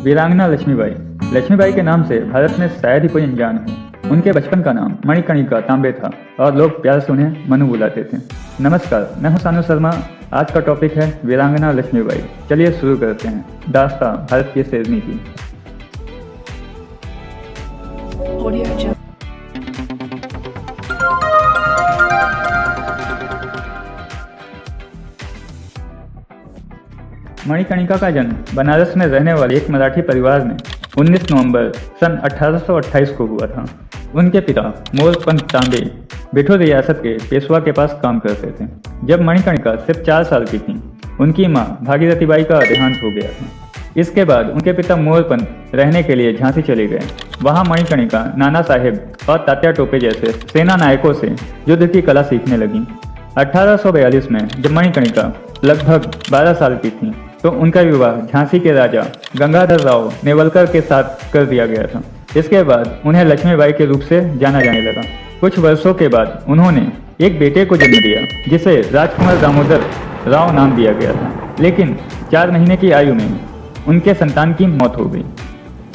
वीरांगना लक्ष्मीबाई। लक्ष्मीबाई के नाम से भारत में शायद ही कोई अनजान हो। उनके बचपन का नाम मणिकर्णिका तांबे था और लोग प्यार से उन्हें मनु बुलाते थे। नमस्कार, मैं हूं सानू शर्मा। आज का टॉपिक है वीरांगना लक्ष्मीबाई। चलिए शुरू करते हैं दास्तां भारत की शेरनी की। मणिकर्णिका का जन्म बनारस में रहने वाले एक मराठी परिवार में 19 नवंबर सन 1828 को हुआ था। उनके पिता मोरपंत तांबे बिठूर रियासत के पेशवा के पास काम करते थे। जब मणिकर्णिका सिर्फ 4 साल की थी, उनकी मां भागीरथीबाई का देहांत हो गया था। इसके बाद उनके पिता मोरपंत रहने के लिए झांसी चले गए। वहां मणिकर्णिका नाना साहेब और तात्या टोपे जैसे सेना नायकों से युद्ध की कला सीखने लगी। 1842 में जब मणिकर्णिका लगभग 12 साल की थी तो उनका विवाह झांसी के राजा गंगाधर राव नेवलकर के साथ कर दिया गया था। इसके बाद उन्हें लक्ष्मीबाई के रूप से जाना जाने लगा। कुछ वर्षों के बाद उन्होंने एक बेटे को जन्म दिया जिसे राजकुमार दामोदर राव नाम दिया गया था, लेकिन 4 महीने की आयु में उनके संतान की मौत हो गई।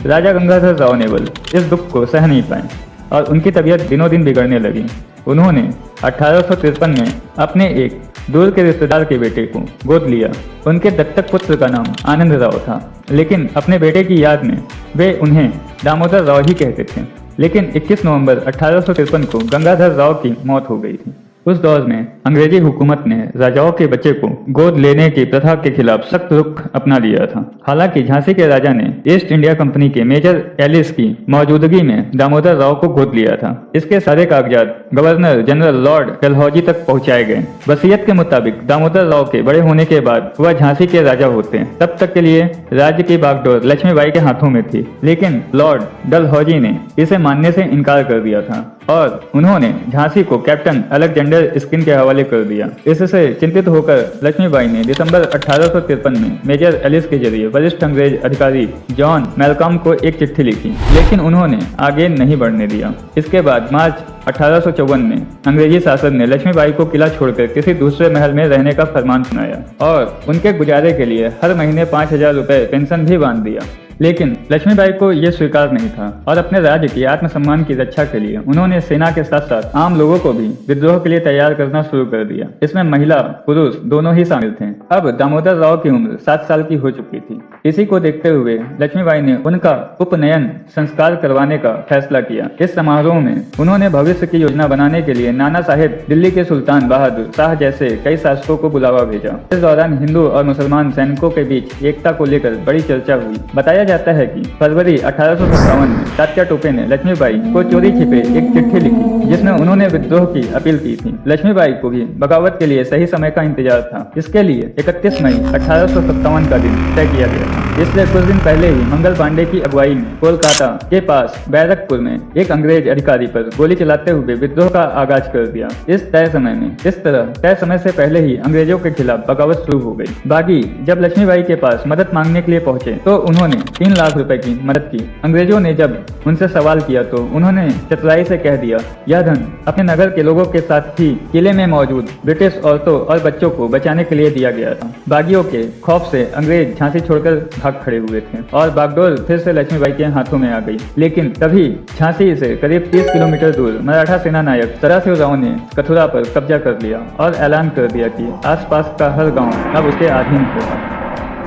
राजा गंगाधर राव नेवल इस दुख को सह नहीं पाए और उनकी तबीयत दिनों दिन बिगड़ने लगी। उन्होंने 1853 में अपने एक दूर के रिश्तेदार के बेटे को गोद लिया। उनके दत्तक पुत्र का नाम आनंद राव था, लेकिन अपने बेटे की याद में वे उन्हें दामोदर राव ही कहते थे। लेकिन 21 नवंबर 1853 को गंगाधर राव की मौत हो गई थी। उस दौर में अंग्रेजी हुकूमत ने राजाओं के बच्चे को गोद लेने की प्रथा के खिलाफ सख्त रुख अपना लिया था। हालांकि झांसी के राजा ने ईस्ट इंडिया कंपनी के मेजर एलिस की मौजूदगी में दामोदर राव को गोद लिया था। इसके सारे कागजात गवर्नर जनरल लॉर्ड डलहौजी तक पहुंचाए गए। वसीयत के मुताबिक दामोदर राव के बड़े होने के बाद वह झांसी के राजा होते। तब तक के लिए राज्य की बागडोर लक्ष्मीबाई के हाथों में थी, लेकिन लॉर्ड डलहौजी ने इसे मानने से इनकार कर दिया था और उन्होंने झांसी को कैप्टन अलेक्जेंडर स्किन के हवाले कर दिया। इससे चिंतित होकर लक्ष्मीबाई ने दिसंबर 1853 में मेजर एलिस के जरिए वरिष्ठ अंग्रेज अधिकारी जॉन मैलकम को एक चिट्ठी लिखी, लेकिन उन्होंने आगे नहीं बढ़ने दिया। इसके बाद मार्च 1854 में अंग्रेजी शासन ने लक्ष्मीबाई को किला छोड़कर किसी दूसरे महल में रहने का फरमान सुनाया और उनके गुजारे के लिए हर महीने 5000 रुपए पेंशन भी बांध दिया। लेकिन लक्ष्मीबाई को यह स्वीकार नहीं था और अपने राज्य की आत्मसम्मान की रक्षा के लिए उन्होंने सेना के साथ साथ आम लोगों को भी विद्रोह के लिए तैयार करना शुरू कर दिया। इसमें महिला पुरुष दोनों ही शामिल थे। अब दामोदर राव की उम्र 7 साल की हो चुकी थी। इसी को देखते हुए लक्ष्मीबाई ने उनका उपनयन संस्कार करवाने का फैसला किया। इस समारोह में उन्होंने भविष्य की योजना बनाने के लिए नाना साहेब, दिल्ली के सुल्तान बहादुर शाह जैसे कई शासकों को बुलावा भेजा। इस दौरान हिंदू और मुसलमान सैनिकों के बीच एकता को लेकर बड़ी चर्चा हुई। बताया जाता है कि फरवरी 1857 में तात्या टोपे ने लक्ष्मीबाई को चोरी छिपे एक चिट्ठी लिखी जिसमें उन्होंने विद्रोह की अपील की थी। लक्ष्मीबाई को भी बगावत के लिए सही समय का इंतजार था। इसके लिए 31 मई 1857 का दिन तय किया गया था। इसलिए कुछ दिन पहले ही मंगल पांडे की अगुवाई में कोलकाता के पास बैरकपुर में एक अंग्रेज अधिकारी पर गोली चलाते हुए विद्रोह का आगाज कर दिया। इस तरह तय समय से पहले ही अंग्रेजों के खिलाफ बगावत शुरू हो गई। बागी जब लक्ष्मीबाई के पास मदद मांगने के लिए पहुंचे तो उन्होंने 3 लाख रुपए की मदद की। अंग्रेजों ने जब उनसे सवाल किया तो उन्होंने चतुराई से कह दिया, यह धन अपने नगर के लोगों के साथ ही किले में मौजूद ब्रिटिश औरतों और बच्चों को बचाने के लिए दिया गया था। बागियों के खौफ से अंग्रेज झांसी छोड़कर भाग खड़े हुए थे और बागडोर फिर से लक्ष्मीबाई के हाथों में आ गई। लेकिन तभी झांसी से करीब 30 किलोमीटर दूर मराठा सेना नायक सदाशिव राव ने कथुरा पर कब्जा कर लिया और ऐलान कर दिया कि आसपास का हर गांव अब उसके अधीन होगा।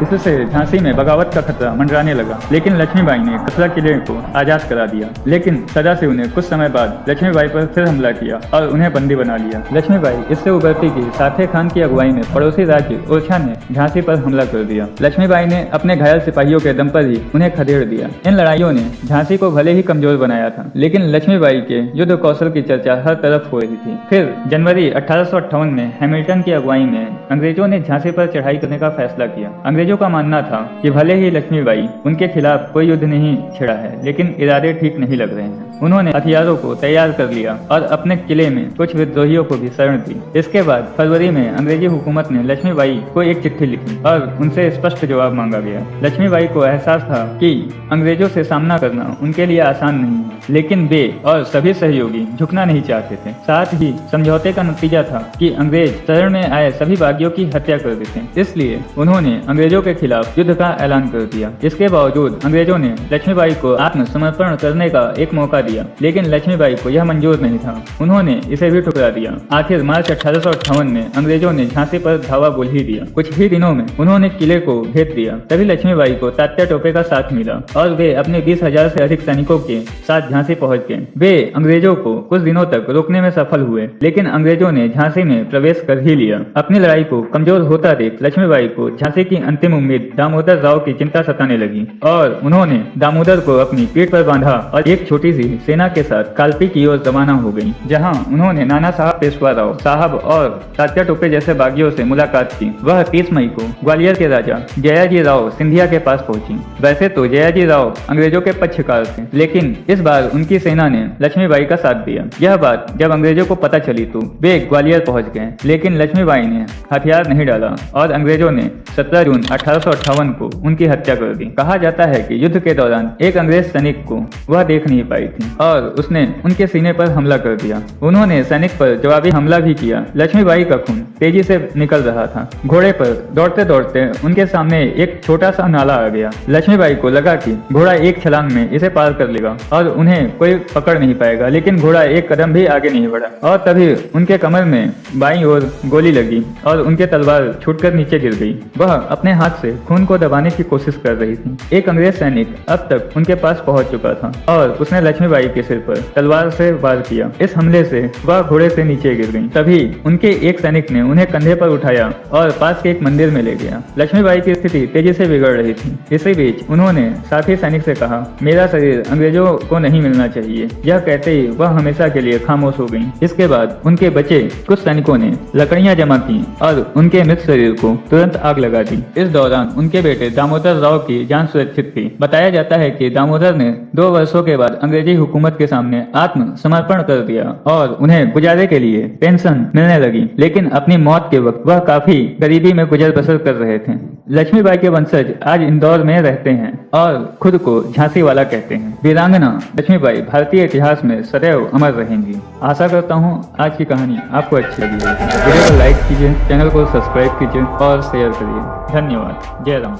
इससे झांसी में बगावत का खतरा मंडराने लगा, लेकिन लक्ष्मीबाई ने कथुरा किले को आजाद करा दिया। लेकिन सदाशिव ने कुछ समय बाद लक्ष्मीबाई पर फिर हमला किया और उन्हें बंदी बना लिया। लक्ष्मीबाई इससे उबरती कि साथे खान की अगुवाई में पड़ोसी राज्य ओरछा ने झांसी पर हमला कर दिया। लक्ष्मीबाई ने अपने घायल सिपाहियों के दम पर ही उन्हें खदेड़ दिया। इन लड़ाइयों ने झांसी को भले ही कमजोर बनाया था, लेकिन लक्ष्मीबाई के युद्ध कौशल की चर्चा हर तरफ हो रही थी। फिर जनवरी 1858 में हैमिल्टन की अगुवाई में अंग्रेजों ने झांसी पर चढ़ाई करने का फैसला किया। अंग्रेजों का मानना था कि भले ही लक्ष्मीबाई उनके खिलाफ कोई युद्ध नहीं छिड़ा है, लेकिन इरादे ठीक नहीं लग रहे हैं। उन्होंने हथियारों को तैयार कर लिया और अपने किले में कुछ विद्रोहियों को भी शरण दी। इसके बाद फरवरी में अंग्रेजी हुकूमत ने लक्ष्मीबाई को एक चिट्ठी लिखी और उनसे स्पष्ट जवाब मांगा गया। लक्ष्मीबाई को एहसास था कि अंग्रेजों से सामना करना उनके लिए आसान नहीं है, लेकिन वे और सभी सहयोगी झुकना नहीं चाहते थे। साथ ही समझौते का नतीजा था कि अंग्रेज शरण में आए सभी बागियों की हत्या कर देते। इसलिए उन्होंने अंग्रेजों के खिलाफ युद्ध का ऐलान कर दिया। इसके बावजूद अंग्रेजों ने लक्ष्मीबाई को आत्मसमर्पण करने का एक मौका दिया, लेकिन लक्ष्मीबाई को यह मंजूर नहीं था। उन्होंने इसे भी ठुकरा दिया। आखिर मार्च 1858 में अंग्रेजों ने झांसी पर धावा बोल ही दिया। कुछ ही दिनों में उन्होंने किले को भेद दिया। तभी लक्ष्मीबाई को तात्या टोपे का साथ मिला और वे अपने 20,000 से अधिक सैनिकों के साथ झांसी पहुंच गए। वे अंग्रेजों को कुछ दिनों तक रोकने में सफल हुए, लेकिन अंग्रेजों ने झांसी में प्रवेश कर ही लिया। अपनी लड़ाई को कमजोर होता देख लक्ष्मीबाई को झांसी की अंतिम उम्मीद दामोदर राव की चिंता सताने लगी और उन्होंने दामोदर को अपनी पीठ पर बांधा और एक छोटी सी सेना के साथ कालपी की ओर रवाना हो गई, जहां उन्होंने नाना साहब पेशवा राव साहब और तात्या टोपे जैसे बागियों से मुलाकात की। वह 30 मई को ग्वालियर के राजा जयाजी राव सिंधिया के पास पहुंची। वैसे तो जयाजी राव अंग्रेजों के पक्षकार थे, लेकिन इस बार उनकी सेना ने लक्ष्मीबाई का साथ दिया। यह बात जब अंग्रेजों को पता चली तो वे ग्वालियर पहुंच गए, लेकिन लक्ष्मीबाई ने हथियार नहीं डाला और अंग्रेजों ने 17 जून 1858 को उनकी हत्या कर दी। कहा जाता है कि युद्ध के दौरान एक अंग्रेज सैनिक को वह देख नहीं पाई थी और उसने उनके सीने पर हमला कर दिया। उन्होंने सैनिक पर जवाबी हमला भी किया। लक्ष्मीबाई का खून तेजी से निकल रहा था। घोड़े पर दौड़ते दौड़ते उनके सामने एक छोटा सा नाला आ गया। लक्ष्मीबाई को लगा कि घोड़ा एक छलांग में इसे पार कर लेगा और उन्हें कोई पकड़ नहीं पाएगा, लेकिन घोड़ा एक कदम भी आगे नहीं बढ़ा और तभी उनके कमर में बाईं ओर गोली लगी और उनके तलवार छूटकर नीचे गिर गई। वह अपने हाथ से खून को दबाने की कोशिश कर रही थी। एक अंग्रेज सैनिक अब तक उनके पास पहुंच चुका था और उसने लक्ष्मीबाई के सिर पर तलवार से वार किया। इस हमले से वह घोड़े से नीचे गिर गई। तभी उनके एक सैनिक ने उन्हें कंधे पर उठाया और पास के एक मंदिर में ले गया। लक्ष्मीबाई की स्थिति तेजी से बिगड़ रही थी। इसी बीच उन्होंने साथी सैनिक से कहा, मेरा शरीर अंग्रेजों को नहीं मिलना चाहिए। यह कहते ही वह हमेशा के लिए खामोश हो गई। इसके बाद उनके बचे कुछ सैनिकों ने लकड़ियां जमा की और उनके मृत शरीर को तुरंत आग लगा दी। इस दौरान उनके बेटे दामोदर राव की जान सुरक्षित थी। बताया जाता है कि दामोदर ने 2 वर्षों के बाद अंग्रेजी हुकूमत के सामने आत्मसमर्पण कर दिया और उन्हें गुजारे के लिए पेंशन मिलने लगी, लेकिन अपनी मौत के वक्त वह काफी गरीबी में गुजर बसर कर रहे थे। लक्ष्मीबाई के वंशज आज इंदौर में रहते हैं और खुद को झांसी वाला कहते हैं। वीरांगना लक्ष्मीबाई भारतीय इतिहास में सदैव अमर रहेंगी। आशा करता हूँ आज की कहानी आपको अच्छी लगी होगी। वीडियो को लाइक कीजिए, चैनल को सब्सक्राइब कीजिए और शेयर करिए। धन्यवाद। जय राम।